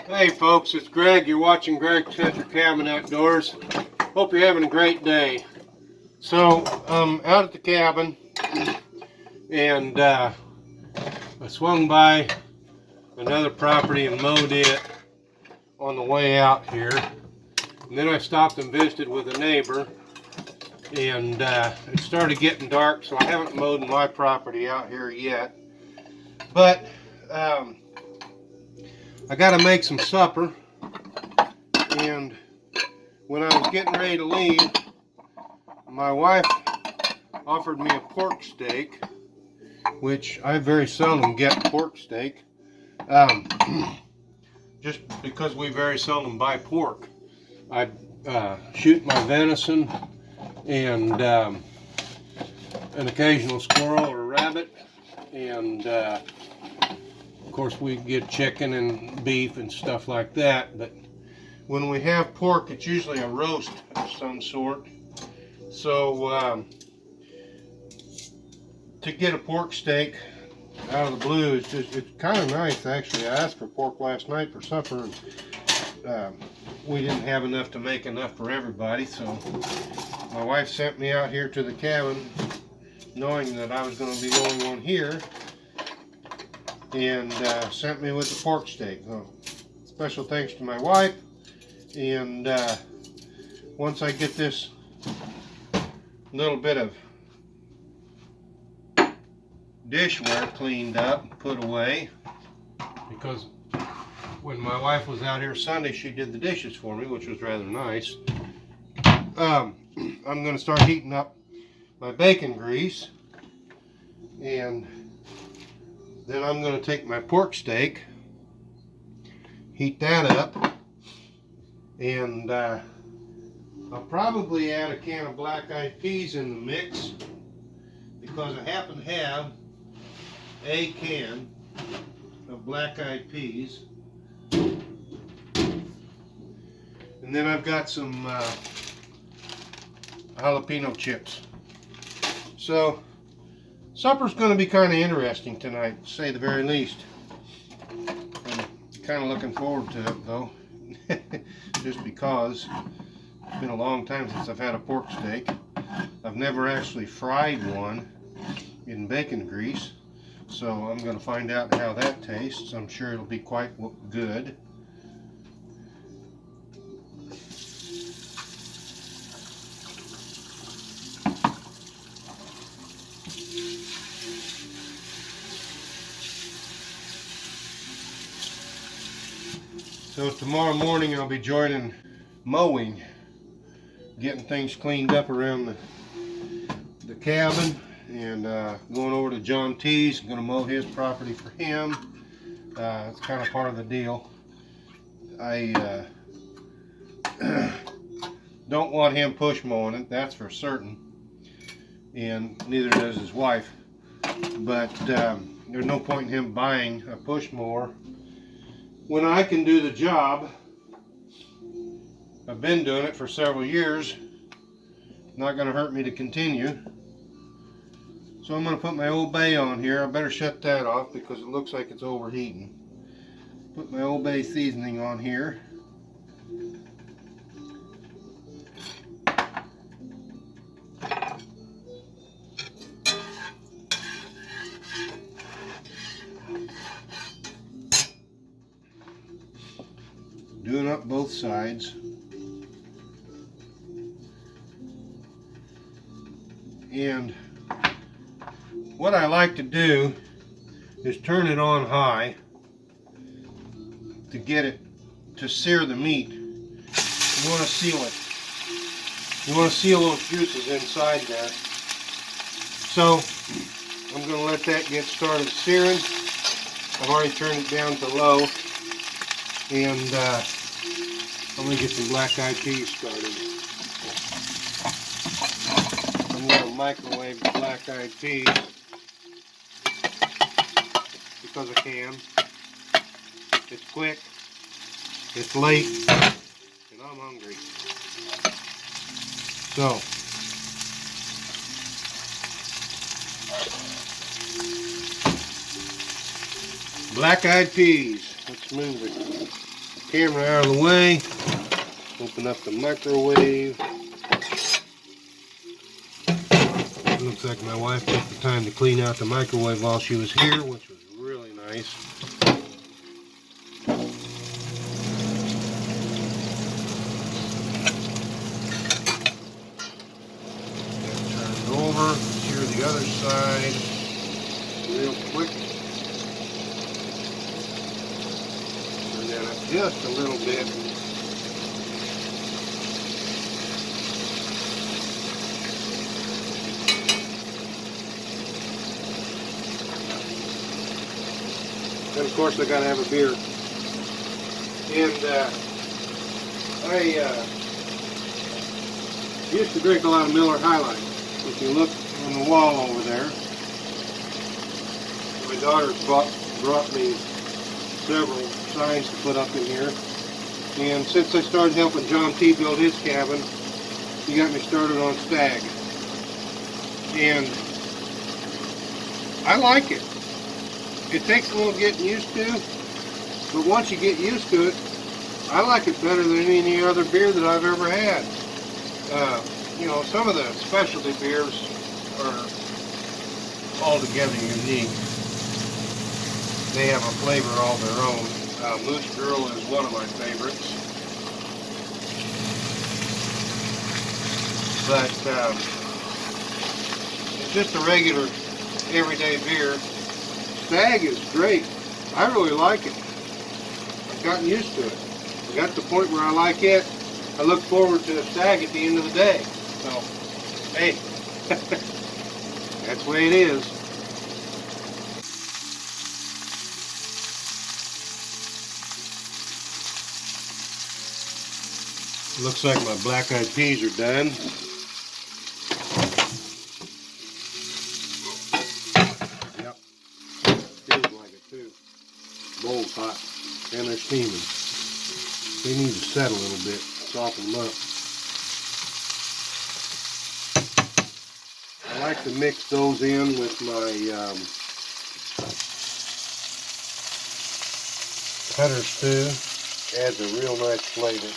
Hey folks, it's Greg. You're watching Greg's Country Cabin Outdoors. Hope you're having a great day. So, I'm out at the cabin, and I swung by another property and mowed it on the way out here. And then I stopped and visited with a neighbor, and it started getting dark, so I haven't mowed my property out here yet. But I got to make some supper, and when I was getting ready to leave, my wife offered me a pork steak, which I very seldom get pork steak, just because we very seldom buy pork. I shoot my venison and an occasional squirrel or rabbit, and of course we get chicken and beef and stuff like that, but when we have pork, it's usually a roast of some sort. So to get a pork steak out of the blue, it's kind of nice actually. I asked for pork last night for supper, and we didn't have enough to make enough for everybody, so my wife sent me out here to the cabin knowing that I was going to be going on here, and sent me with the pork steak. So special thanks to my wife. And once I get this little bit of dishware cleaned up and put away, because when my wife was out here Sunday, she did the dishes for me, which was rather nice. I'm going to start heating up my bacon grease, and then I'm going to take my pork steak, heat that up, and I'll probably add a can of Blackeyed Peas in the mix, because I happen to have a can of Blackeyed Peas. And then I've got some jalapeno chips. So supper's going to be kind of interesting tonight, to say the very least. I'm kind of looking forward to it, though. Just because it's been a long time since I've had a pork steak. I've never actually fried one in bacon grease, so I'm going to find out how that tastes. I'm sure it'll be quite good. So tomorrow morning I'll be joining mowing, getting things cleaned up around the cabin, and going over to John T's. I'm going to mow his property for him. It's kind of part of the deal. I don't want him push mowing it, that's for certain, and neither does his wife. But there's no point in him buying a push mower when I can do the job. I've been doing it for several years. Not going to hurt me to continue. So I'm going to put my Old Bay on here. I better shut that off because it looks like it's overheating. Put my Old Bay seasoning on here. Doing up both sides. And what I like to do is turn it on high to get it to sear the meat. You want to seal it. You want to seal those juices inside there. So I'm going to let that get started searing. I've already turned it down to low, and I'm going to get some Blackeyed Peas started. I'm going to microwave the Blackeyed Peas because I can. It's quick, it's late, and I'm hungry. So, black-eyed peas. Let's move the camera out of the way. Open up the microwave. Looks like my wife took the time to clean out the microwave while she was here, which was really nice. Turn it over, sear the other side real quick. Turn that up just a little bit. And of course I gotta have a beer. And I used to drink a lot of Miller High Life. If you look on the wall over there, my daughter's brought me several signs to put up in here. And since I started helping John T. build his cabin, he got me started on Stag. And I like it. It takes a little getting used to, but once you get used to it, I like it better than any other beer that I've ever had. You know, some of the specialty beers are altogether unique. They have a flavor all their own. Moose Girl is one of my favorites. But it's just a regular, everyday beer. Stag is great. I really like it. I've gotten used to it. I got to the point where I like it. I look forward to a Stag at the end of the day. So, hey, that's the way it is. Looks like my black-eyed peas are done. Yep, feels like it too. Bowl's hot, and they're steaming. They need to set a little bit, soften them up. I like to mix those in with my cutters too. Adds a real nice flavor.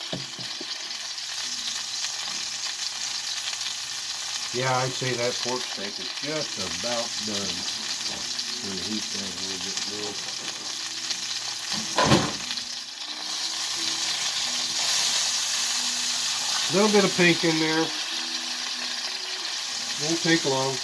Yeah, I'd say that pork steak is just about done. I'm going to heat that a little bit more. A little bit of pink in there. Won't take long.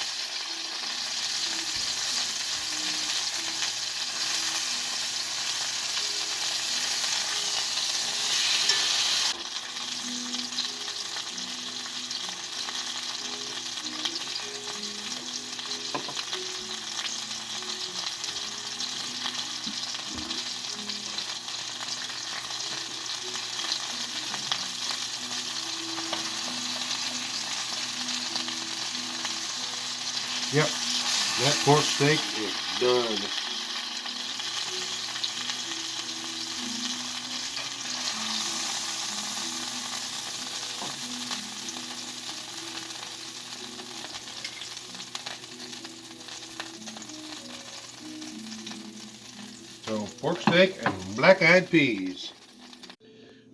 Yep, that pork steak is done. So, pork steak and black-eyed peas.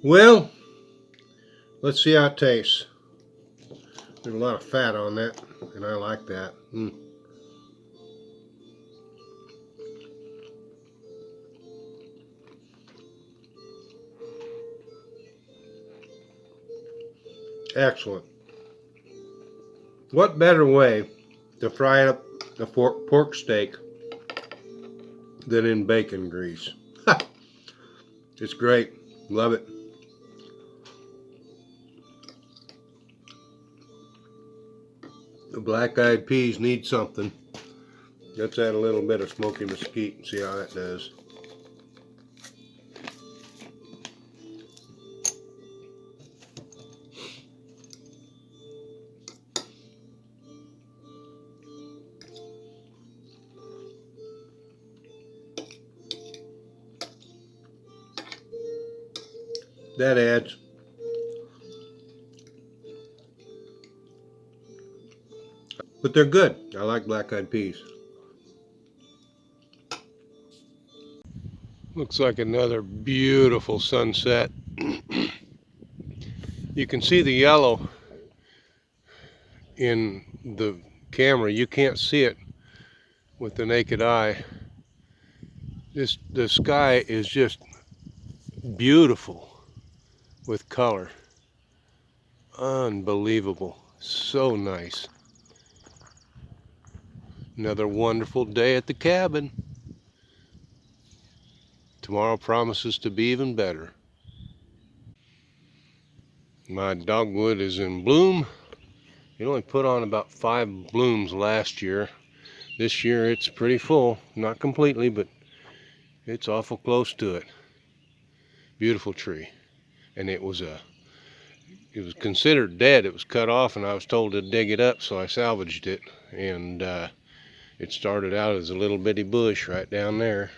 Well, let's see how it tastes. There's a lot of fat on that, and I like that. Excellent. What better way to fry up a pork steak than in bacon grease? It's great. Love it. The black-eyed peas need something. Let's add a little bit of smoky mesquite and see how that does. That adds. But they're good. I like black-eyed peas. Looks like another beautiful sunset. You can see the yellow in the camera. You can't see it with the naked eye. The sky is just beautiful with color. Unbelievable. So nice. Another wonderful day at the cabin. Tomorrow promises to be even better. My dogwood is in bloom. It only put on about 5 blooms last year. This year it's pretty full. Not completely, but it's awful close to it. Beautiful tree. And it was considered dead. It was cut off and I was told to dig it up, so I salvaged it. And it started out as a little bitty bush right down there.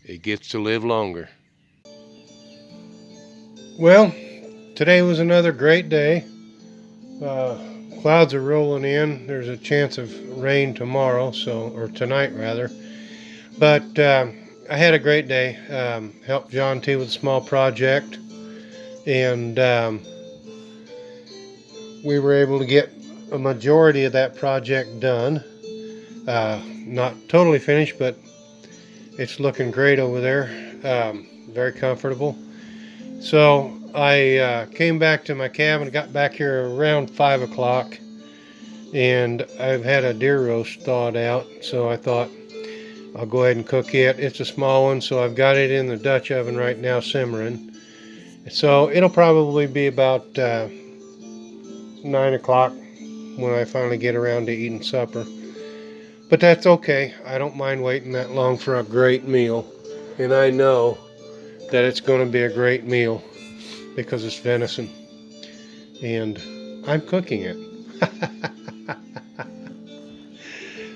It gets to live longer. Well, today was another great day. Clouds are rolling in. There's a chance of rain tomorrow, or tonight rather. But I had a great day. Helped John T with a small project, and we were able to get a majority of that project done. Not totally finished, but it's looking great over there. Very comfortable. So I came back to my cabin, got back here around 5 o'clock, and I've had a deer roast thawed out, so I thought I'll go ahead and cook it. It's a small one, so I've got it in the Dutch oven right now simmering. So it'll probably be about 9 o'clock when I finally get around to eating supper. But that's okay. I don't mind waiting that long for a great meal. And I know that it's going to be a great meal because it's venison. And I'm cooking it.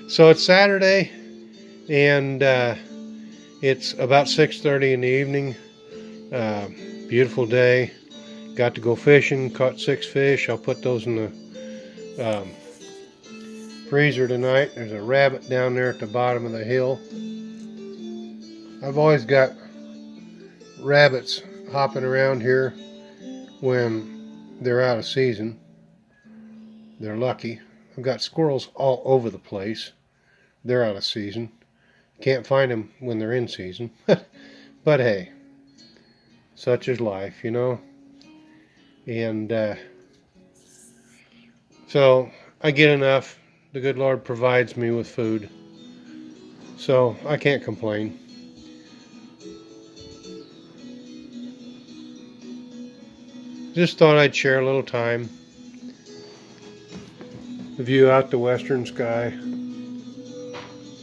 So it's Saturday, and it's about 6:30 in the evening. Beautiful day. Got to go fishing, caught 6 fish. I'll put those in the freezer tonight. There's a rabbit down there at the bottom of the hill. I've always got rabbits hopping around here when they're out of season. They're lucky. I've got squirrels all over the place. They're out of season. Can't find them when they're in season. But hey, such is life, you know. And so I get enough. The good Lord provides me with food, so I can't complain. Just thought I'd share a little time. The view out the western sky.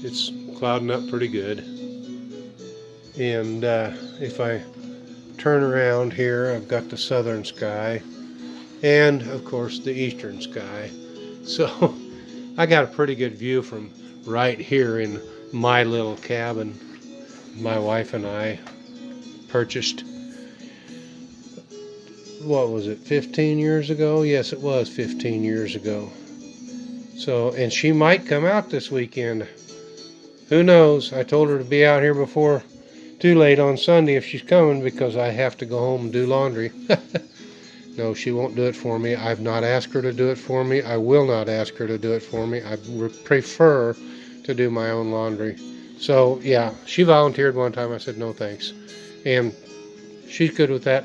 It's clouding up pretty good. And if I turn around here, I've got the southern sky and of course the eastern sky. So I got a pretty good view from right here in my little cabin my wife and I purchased. What was it, 15 years ago? Yes, it was 15 years ago. So, and she might come out this weekend. Who knows? I told her to be out here before too late on Sunday if she's coming, because I have to go home and do laundry. No, she won't do it for me. I've not asked her to do it for me. I will not ask her to do it for me. I prefer to do my own laundry. So, yeah, she volunteered one time. I said, no thanks. And she's good with that.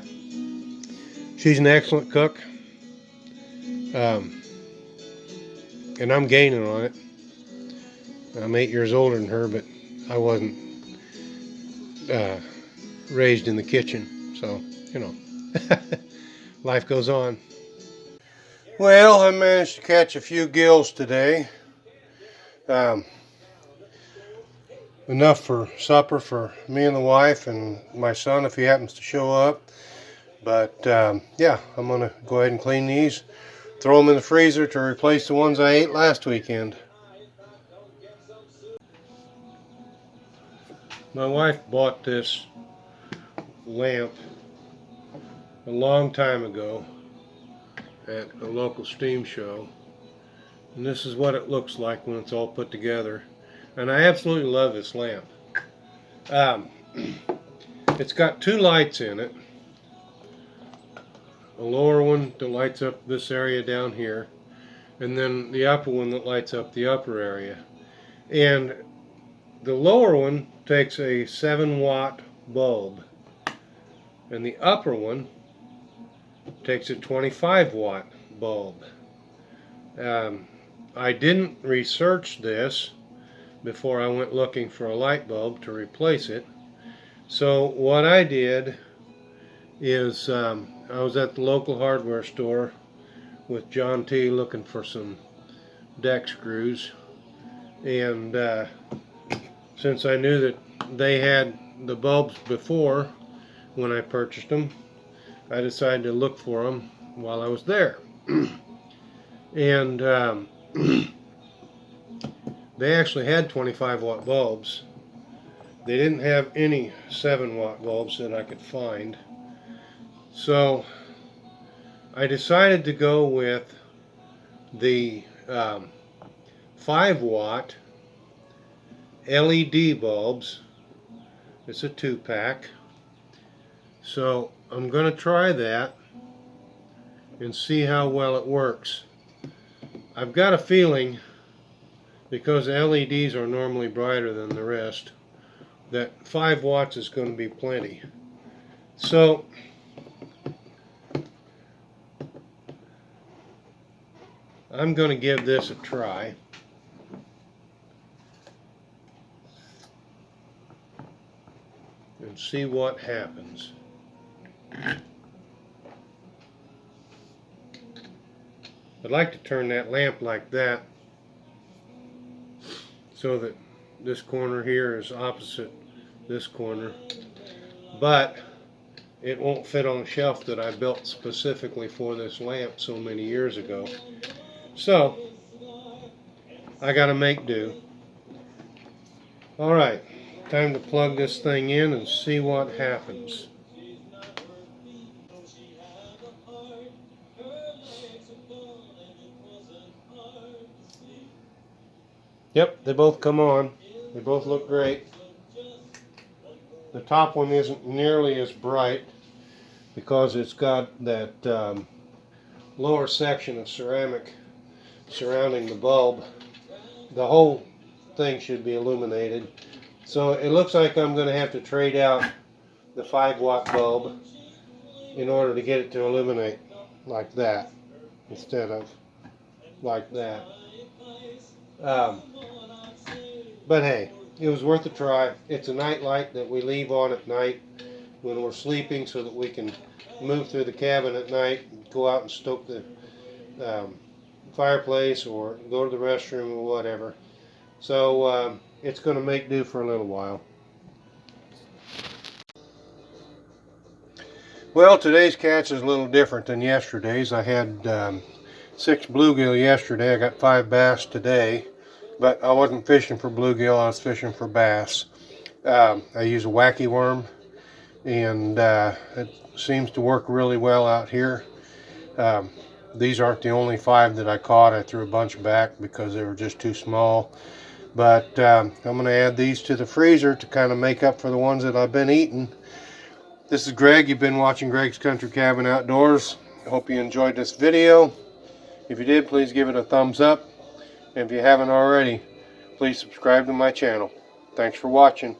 She's an excellent cook. And I'm gaining on it. I'm 8 years older than her, but I wasn't raised in the kitchen. So, you know, life goes on. Well, I managed to catch a few gills today. Enough for supper for me and the wife and my son if he happens to show up. But yeah, I'm going to go ahead and clean these, throw them in the freezer to replace the ones I ate last weekend. My wife bought this lamp a long time ago at a local steam show, and this is what it looks like when it's all put together, and I absolutely love this lamp. It's got two lights in it, a lower one that lights up this area down here, and then the upper one that lights up the upper area. And the lower one takes a 7-watt bulb, and the upper one takes a 25-watt bulb. I didn't research this before I went looking for a light bulb to replace it. So what I did is I was at the local hardware store with John T. looking for some deck screws, and since I knew that they had the bulbs before when I purchased them, I decided to look for them while I was there. And they actually had 25-watt bulbs. They didn't have any 7-watt bulbs that I could find. So I decided to go with the 5-watt LED bulbs. It's a 2-pack. So I'm going to try that and see how well it works. I've got a feeling, because LEDs are normally brighter than the rest, that 5 watts is going to be plenty. So I'm going to give this a try. And see what happens. I'd like to turn that lamp like that so that this corner here is opposite this corner, but it won't fit on the shelf that I built specifically for this lamp so many years ago. So I gotta make do. Alright, time to plug this thing in and see what happens. Yep, they both come on. They both look great. The top one isn't nearly as bright because it's got that lower section of ceramic surrounding the bulb. The whole thing should be illuminated. So it looks like I'm going to have to trade out the 5-watt bulb in order to get it to illuminate like that instead of like that. But hey, it was worth a try. It's a night light that we leave on at night when we're sleeping so that we can move through the cabin at night, go out and stoke the fireplace or go to the restroom or whatever. So it's going to make do for a little while. Well, today's catch is a little different than yesterday's. I had 6 bluegill yesterday. I got 5 bass today. But I wasn't fishing for bluegill, I was fishing for bass. I use a wacky worm, and it seems to work really well out here. These aren't the only 5 that I caught. I threw a bunch back because they were just too small. But I'm going to add these to the freezer to kind of make up for the ones that I've been eating. This is Greg. You've been watching Greg's Country Cabin Outdoors. I hope you enjoyed this video. If you did, please give it a thumbs up. And if you haven't already, please subscribe to my channel. Thanks for watching.